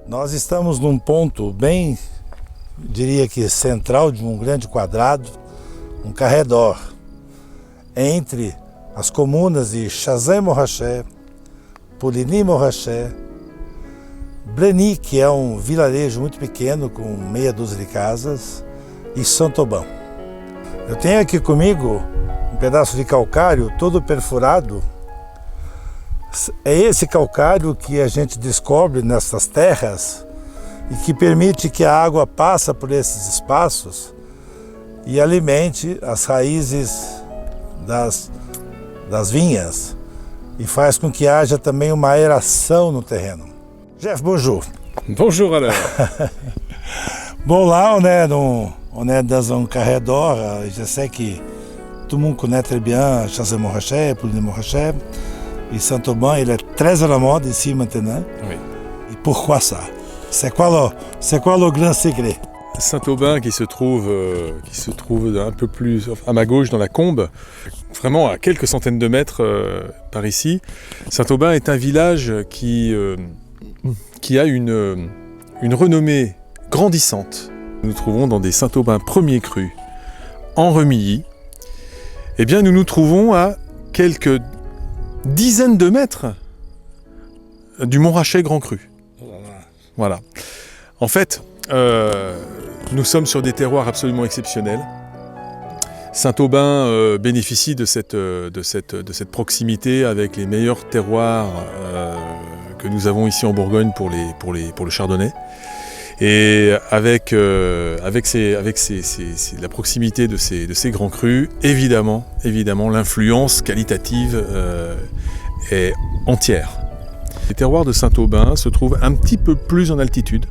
Nós estamos num ponto bem, diria que central de um grande quadrado, um corredor, entre as comunas de Chazay-Montrachet, Poligny-Montrachet, Blenny, que é um vilarejo muito pequeno com meia dúzia de casas, e Saint-Aubin. Eu tenho aqui comigo um pedaço de calcário todo perfurado. É esse calcário que a gente descobre nessas terras e que permite que a água passe por esses espaços e alimente as raízes das vinhas e faz com que haja também uma aeração no terreno. Jeff, bonjour. Bonjour alors. Bon, là on est dans un corridor, je sais que tout le monde connaît très bien Chazay-Montrachet, Poligny-Montrachet. Et Saint-Aubin, il est très à la mode ici maintenant. Oui. Et pourquoi ça? C'est quoi le grand secret? Saint-Aubin qui se trouve un peu plus à ma gauche dans la Combe, vraiment à quelques centaines de mètres par ici. Saint-Aubin est un village qui a une renommée grandissante. Nous nous trouvons dans des Saint-Aubin premiers crus en Remilly. Eh bien, nous nous trouvons à quelques dizaines de mètres du Montrachet Grand Cru. Voilà. En fait, nous sommes sur des terroirs absolument exceptionnels. Saint-Aubin bénéficie de cette proximité avec les meilleurs terroirs que nous avons ici en Bourgogne pour le chardonnay. Et avec la proximité de ces grands crus, évidemment, l'influence qualitative est entière. Les terroirs de Saint-Aubin se trouvent un petit peu plus en altitude.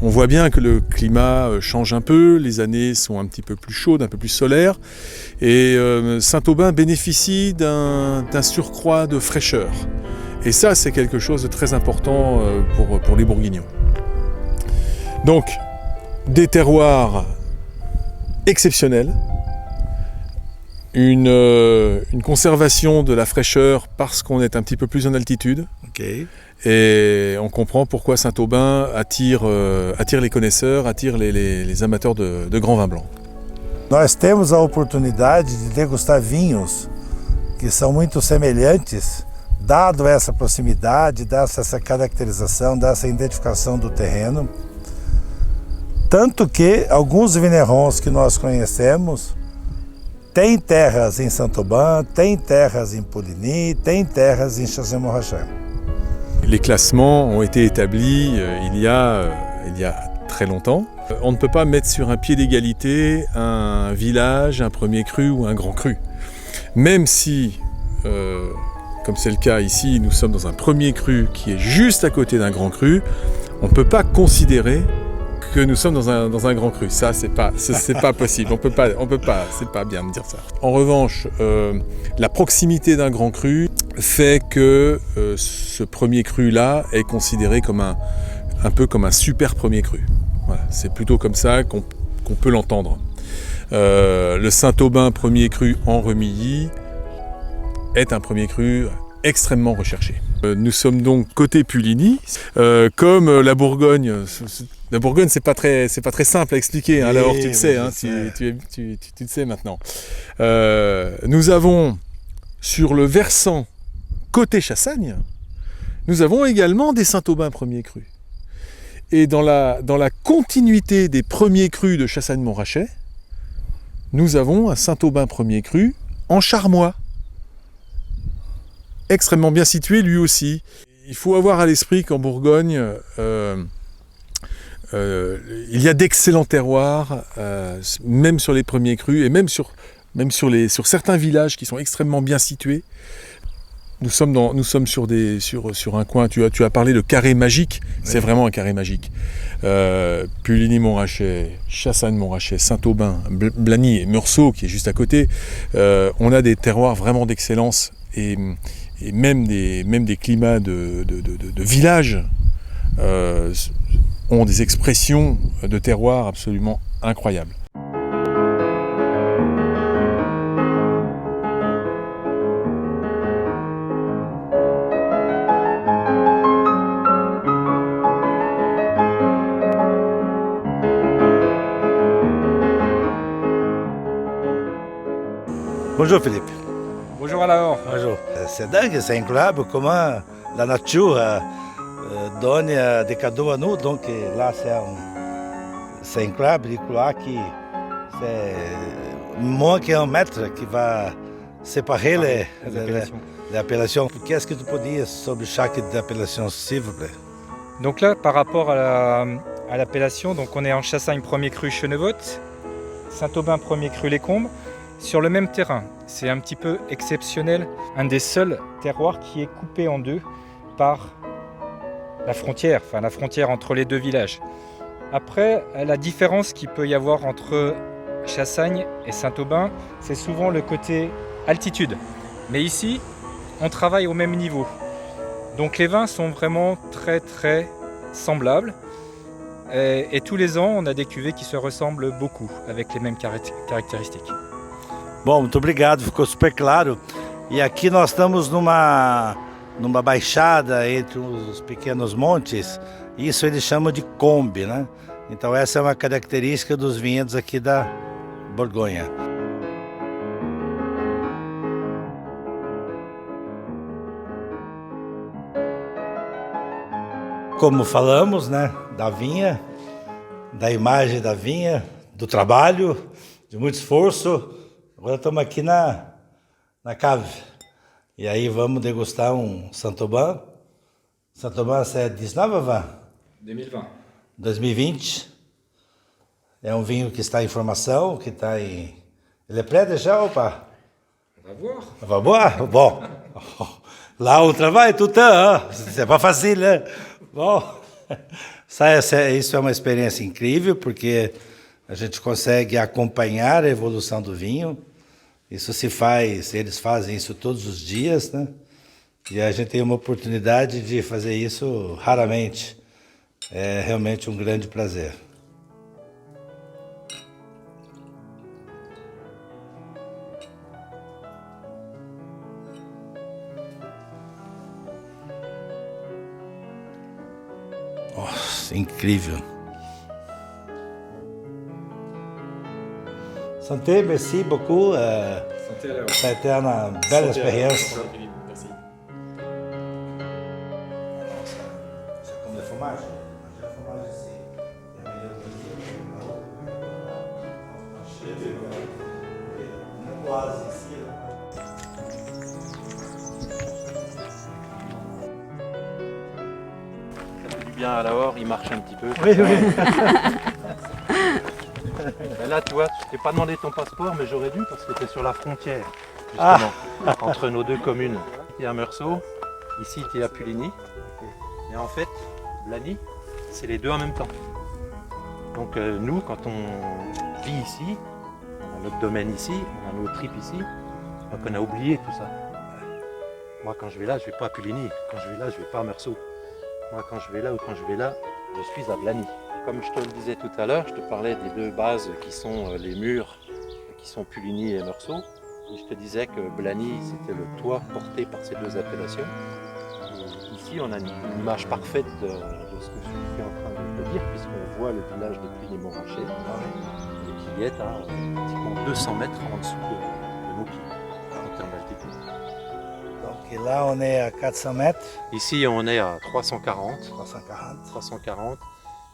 On voit bien que le climat change un peu, les années sont un petit peu plus chaudes, un peu plus solaires, et Saint-Aubin bénéficie d'un surcroît de fraîcheur. Et ça, c'est quelque chose de très important pour les Bourguignons. Donc, des terroirs exceptionnels, une conservation de la fraîcheur parce qu'on est un petit peu plus en altitude. Okay. Et on comprend pourquoi Saint-Aubin attire les connaisseurs, attire les amateurs de grands vins blancs. Nós temos a oportunidade de degustar vinhos que são muito semelhantes, dado essa proximidade, dada essa caracterização, dada essa identificação do terreno. Tanto que alguns vignerons que nós conhecemos têm terras em Saint-Aubin, têm terras em Poligny, têm terras em Chazay-Montrachet. Les classements ont été établis il y a très longtemps. On ne peut pas mettre sur un pied d'égalité un village, un premier cru ou un grand cru. Même si, comme c'est le cas ici, nous sommes dans un premier cru qui est juste à côté d'un grand cru, on ne peut pas considérer que nous sommes dans un grand cru. Ça, c'est pas possible. On peut pas, c'est pas bien de dire ça. En revanche, la proximité d'un grand cru fait que ce premier cru-là est considéré comme un peu comme un super premier cru. Voilà, c'est plutôt comme ça qu'on peut l'entendre. Le Saint-Aubin premier cru en Remilly est un premier cru extrêmement recherché. Nous sommes donc côté Puligny, comme la Bourgogne. La Bourgogne, c'est pas très simple à expliquer. Hein, alors tu le sais, hein, tu le sais maintenant. Nous avons sur le versant côté Chassagne, nous avons également des Saint-Aubin premiers crus. Et dans la continuité des premiers crus de Chassagne-Montrachet, nous avons un Saint-Aubin premier cru en Charmois, extrêmement bien situé lui aussi. Il faut avoir à l'esprit qu'en Bourgogne, il y a d'excellents terroirs, même sur les premiers crus et même sur certains villages qui sont extrêmement bien situés. Nous sommes sur un coin, tu as parlé de carré magique, c'est vraiment un carré magique. Puligny-Montrachet, Chassagne-Montrachet, Saint-Aubin, Blenny et Meursault qui est juste à côté, on a des terroirs vraiment d'excellence et même des climats de villages ont des expressions de terroir absolument incroyables. Bonjour Philippe. Bonjour alors. Bonjour. C'est dingue, c'est incroyable comment la nature donne des cadeaux à nous. Donc là, c'est incroyable de croire que c'est moins qu'un mètre qui va séparer les appellations. Qu'est-ce que tu peux dire sobre chaque appellation, s'il vous plaît? Donc là, par rapport à l'appellation, donc on est en Chassagne premier cru Chenevotte, Saint-Aubin premier cru Les Combes, sur le même terrain. C'est un petit peu exceptionnel, un des seuls terroirs qui est coupé en deux par la frontière entre les deux villages. Après, la différence qu'il peut y avoir entre Chassagne et Saint-Aubin, c'est souvent le côté altitude. Mais ici, on travaille au même niveau. Donc les vins sont vraiment très très semblables. Et tous les ans, on a des cuvées qui se ressemblent beaucoup, avec les mêmes caractéristiques. Bom, muito obrigado, ficou super claro. E aqui nós estamos numa baixada entre os pequenos montes, isso eles chamam de Combe, né? Então essa é uma característica dos vinhedos aqui da Borgonha. Como falamos, né, da vinha, da imagem da vinha, do trabalho, de muito esforço. Agora estamos aqui na cave. E aí vamos degustar um Saint-Aubin. Saint-Aubin, c'est 19 vin? 2020. 2020. É um vinho que está em formação, que está em... Ele é prêt déjà ou pas? On va voir. On va boire? Bon. Là on travaille tout le temps, hein? C'est pas facile, hein? Bom, isso é uma experiência incrível, porque a gente consegue acompanhar a evolução do vinho. Isso se faz, eles fazem isso todos os dias, né? E a gente tem uma oportunidade de fazer isso raramente. É realmente um grande prazer. Nossa, incrível. Santé, merci beaucoup. Santé alors. Ça a été une belle expérience. Merci. C'est comme le fromage. Le fromage ici. Ça fait du bien à Lahore, il marche un petit peu. Oui, oui. Et là, tu vois, je t'ai pas demandé ton passeport, mais j'aurais dû parce que tu es sur la frontière, justement, entre nos deux communes. Tu es à Meursault, ici tu es à Puligny. Et en fait, Blagny, c'est les deux en même temps. Donc nous, quand on vit ici, on a notre domaine ici, on a nos tripes ici, donc on a oublié tout ça. Moi, quand je vais là, je vais pas à Puligny. Quand je vais là, je vais pas à Meursault. Moi, quand je vais là ou quand je vais là, je suis à Blagny. Comme je te le disais tout à l'heure, je te parlais des deux bases qui sont les murs, qui sont Puligny et Meursault. Et je te disais que Blagny, c'était le toit porté par ces deux appellations. Et ici, on a une image parfaite de ce que je suis en train de te dire, puisqu'on voit le village de Puligny-Montrachet, et qui est à pratiquement 200 mètres en dessous de nos pieds, en termes d'altitude. Donc là, on est à 400 mètres. Ici, on est à 340. 340.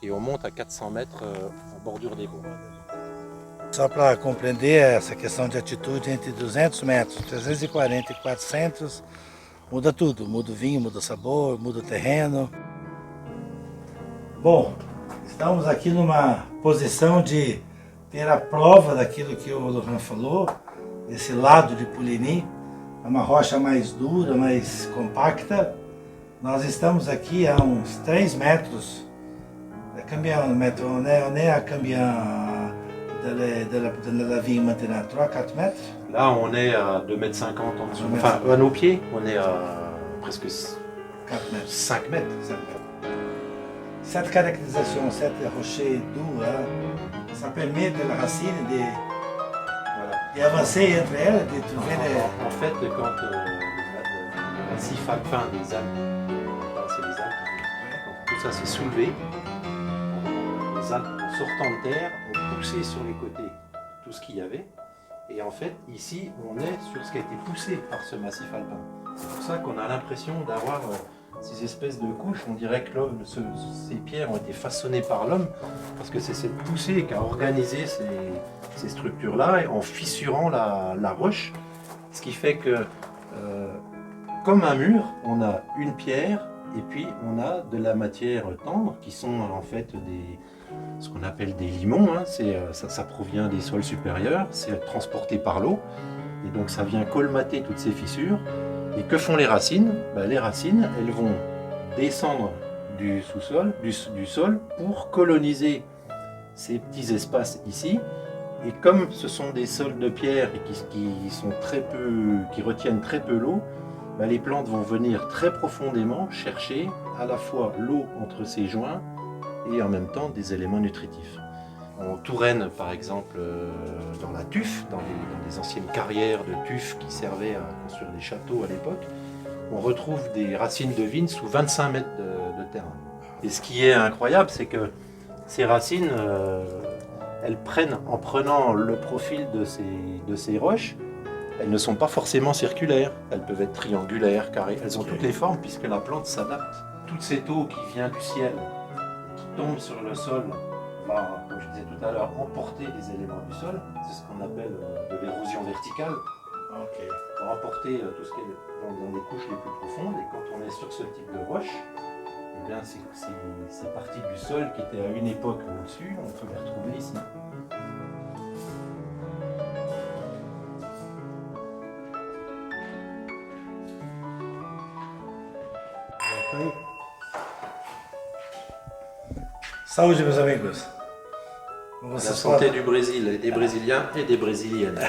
Et on monte à 400 mètres en bordure des bois. Só para compreender essa questão de altitude entre 200 metros, 340 e 400, muda tudo. Muda o vinho, muda o sabor, muda o terreno. Bom, estamos aqui numa posição de ter a prova daquilo que o Laurent falou, desse lado de Puligny. É uma rocha mais dura, mais compacta. Nós estamos aqui a uns 3 metros. Combien on est à combien de la vigne maintenant? 3-4 mètres? Là, on est à 2,50 m en dessous. Enfin, à nos pieds, on est à presque 4 mètres. 5 mètres. Cette caractérisation, cette rocher doux, ça permet de la racine d'avancer entre elles, de trouver les... En fait, quand le massif alpin des Alpes, c'est les Alpes, quand tout ça s'est soulevé, les Alpes, en sortant de terre, ont poussé sur les côtés tout ce qu'il y avait, Et en fait, ici, on est sur ce qui a été poussé par ce massif alpin. C'est pour ça qu'on a l'impression d'avoir ces espèces de couches. On dirait que ces pierres ont été façonnées par l'homme, parce que c'est cette poussée qui a organisé ces structures-là, en fissurant la roche. Ce qui fait que, comme un mur, on a une pierre, et puis on a de la matière tendre, qui sont en fait ce qu'on appelle des limons. Hein. Ça provient des sols supérieurs, c'est transporté par l'eau, et donc ça vient colmater toutes ces fissures. Et que font les racines? Les racines, elles vont descendre du sous-sol, du sol, pour coloniser ces petits espaces ici. Et comme ce sont des sols de pierre et qui retiennent très peu l'eau, les plantes vont venir très profondément chercher à la fois l'eau entre ces joints et en même temps des éléments nutritifs. En Touraine, par exemple, dans la tuffe, dans les anciennes carrières de tuffe qui servaient à construire des châteaux à l'époque, on retrouve des racines de vigne sous 25 mètres de terrain. Et ce qui est incroyable, c'est que ces racines, elles prennent, en prenant le profil de ces roches, elles ne sont pas forcément circulaires. Elles peuvent être triangulaires, carrées. Elles ont toutes les formes puisque la plante s'adapte. Toute cette eau qui vient du ciel, qui tombe sur le sol, va, comme je disais tout à l'heure, emporter des éléments du sol. C'est ce qu'on appelle de l'érosion verticale. Pour emporter tout ce qui est dans les couches les plus profondes. Et quand on est sur ce type de roche, eh bien ces parties du sol qui étaient à une époque au-dessus, on peut les retrouver ici. Saúde, meus amigos. La santé du Brésil, et des Brésiliens et des Brésiliennes.